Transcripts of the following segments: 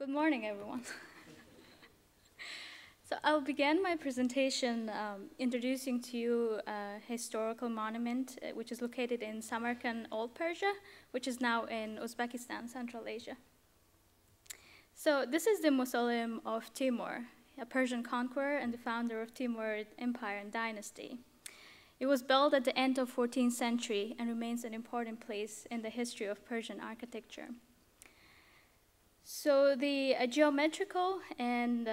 Good morning, everyone. So I'll begin my presentation introducing to you a historical monument which is located in Samarkand, Old Persia, which is now in Uzbekistan, Central Asia. So this is the mausoleum of Timur, a Persian conqueror and the founder of Timurid Empire and dynasty. It was built at the end of 14th century and remains an important place in the history of Persian architecture. So the geometrical and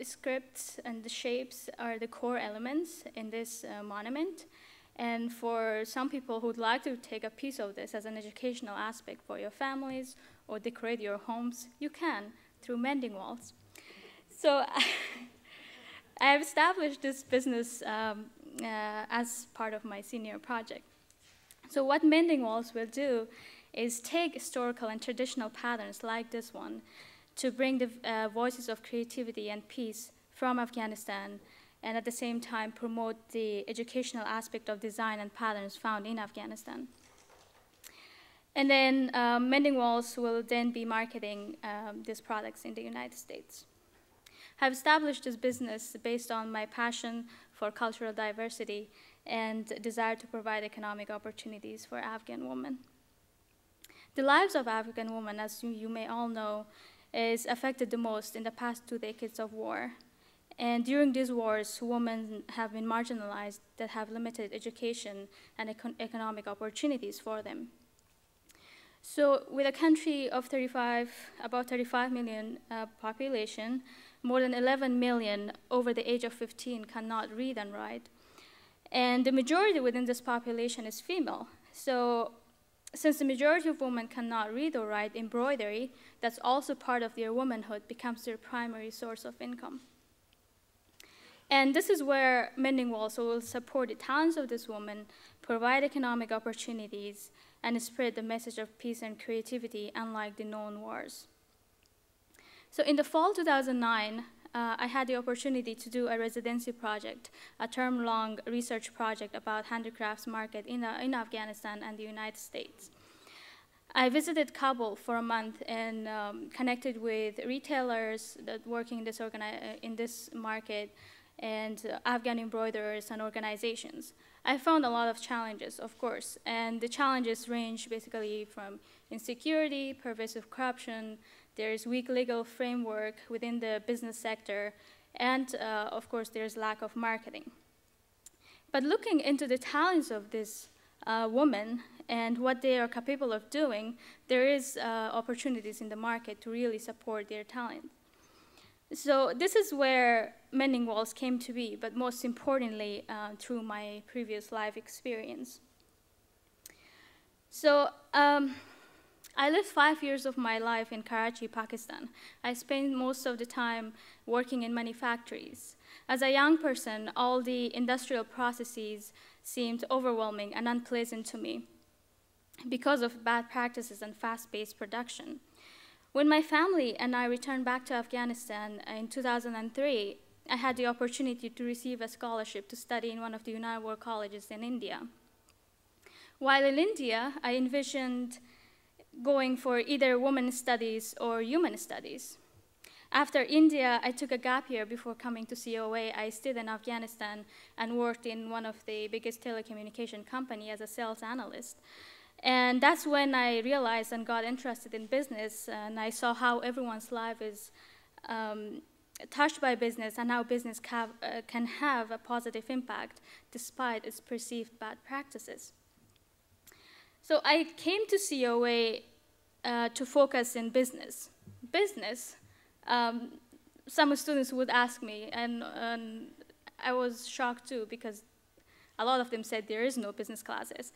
scripts and the shapes are the core elements in this monument. And for some people who would like to take a piece of this as an educational aspect for your families or decorate your homes, you can through mending walls. So I have established this business as part of my senior project. So what mending walls will do is take historical and traditional patterns like this one to bring the voices of creativity and peace from Afghanistan and at the same time promote the educational aspect of design and patterns found in Afghanistan. And then mending walls will then be marketing these products in the United States. I've established this business based on my passion for cultural diversity and desire to provide economic opportunities for Afghan women. The lives of Afghan women, as you may all know, is affected the most in the past 2 decades of war. And during these wars, women have been marginalized that have limited education and economic opportunities for them. So with a country of about 35 million population, more than 11 million over the age of 15 cannot read and write. And the majority within this population is female. So since the majority of women cannot read or write, embroidery, that's also part of their womanhood, becomes their primary source of income. And this is where mending walls will support the talents of this woman, provide economic opportunities, and spread the message of peace and creativity, unlike the known wars. So in the fall 2009, I had the opportunity to do a residency project, a term-long research project about handicrafts market in Afghanistan and the United States. I visited Kabul for a month and connected with retailers that working in this market and Afghan embroiderers and organizations. I found a lot of challenges, of course, and the challenges range basically from insecurity, pervasive corruption, there's weak legal framework within the business sector, and of course, there's lack of marketing. But looking into the talents of this woman and what they are capable of doing, there is opportunities in the market to really support their talent. So this is where mending walls came to be, but most importantly, through my previous life experience. So I lived 5 years of my life in Karachi, Pakistan. I spent most of the time working in many factories. As a young person, all the industrial processes seemed overwhelming and unpleasant to me because of bad practices and fast-paced production. When my family and I returned back to Afghanistan in 2003, I had the opportunity to receive a scholarship to study in one of the United World Colleges in India. While in India, I envisioned going for either women's studies or human studies. After India, I took a gap year before coming to COA. I stayed in Afghanistan and worked in one of the biggest telecommunication company as a sales analyst. And that's when I realized and got interested in business, and I saw how everyone's life is touched by business and how business can have a positive impact despite its perceived bad practices. So I came to COA to focus in business. Business, some students would ask me, and I was shocked too because a lot of them said there is no business classes.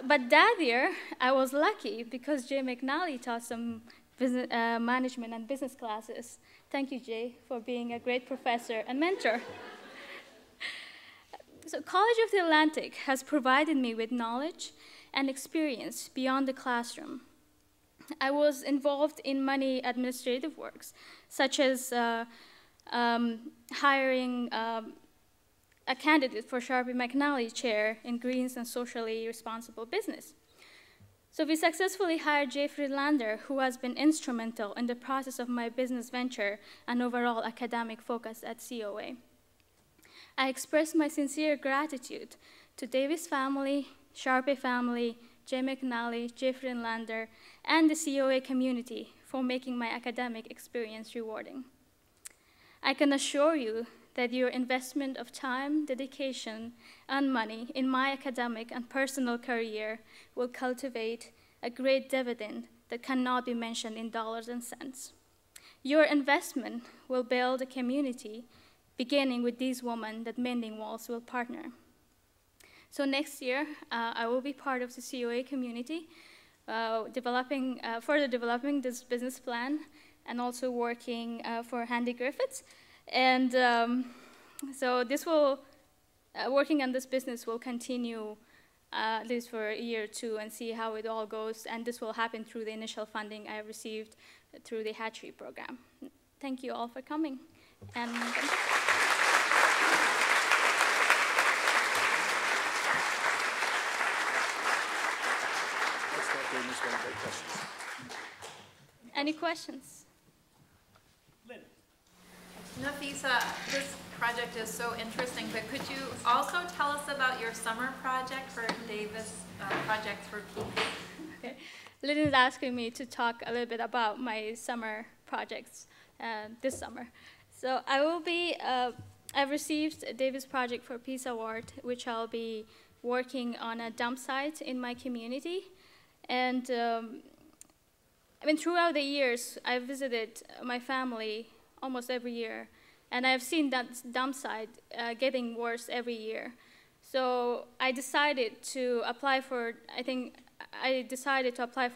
But that year, I was lucky because Jay McNally taught some business, management and business classes. Thank you, Jay, for being a great professor and mentor. So College of the Atlantic has provided me with knowledge and experience beyond the classroom. I was involved in many administrative works, such as hiring a candidate for Sharpie McNally Chair in Greens and Socially Responsible Business. So we successfully hired Jeffrey Lander, who has been instrumental in the process of my business venture and overall academic focus at COA. I express my sincere gratitude to Davis family, Sharpe family, Jay McNally, Jeffrey Lander, and the COA community for making my academic experience rewarding. I can assure you that your investment of time, dedication, and money in my academic and personal career will cultivate a great dividend that cannot be mentioned in dollars and cents. Your investment will build a community, beginning with these women that Mending Walls will partner. So next year, I will be part of the COA community, further developing this business plan, and also working for Handy Griffiths. And so this will, working on this business will continue at least for a year or two and see how it all goes. And this will happen through the initial funding I received through the hatchery program. Thank you all for coming. And any questions? Nafisa, this project is so interesting, but could you also tell us about your summer project for Davis Projects for Peace? Okay. Lynn is asking me to talk a little bit about my summer projects this summer. So I will be, I've received a Davis Project for Peace Award, which I'll be working on a dump site in my community. And I mean, throughout the years, I've visited my family almost every year, and I've seen that dump site getting worse every year. So I decided to apply for,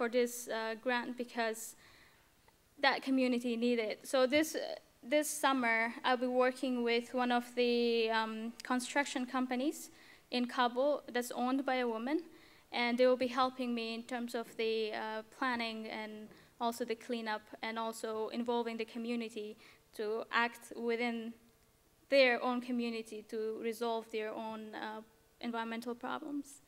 this grant because that community needed it. So this summer, I'll be working with one of the construction companies in Kabul that's owned by a woman, and they will be helping me in terms of the planning and also the cleanup, and also involving the community to act within their own community to resolve their own environmental problems.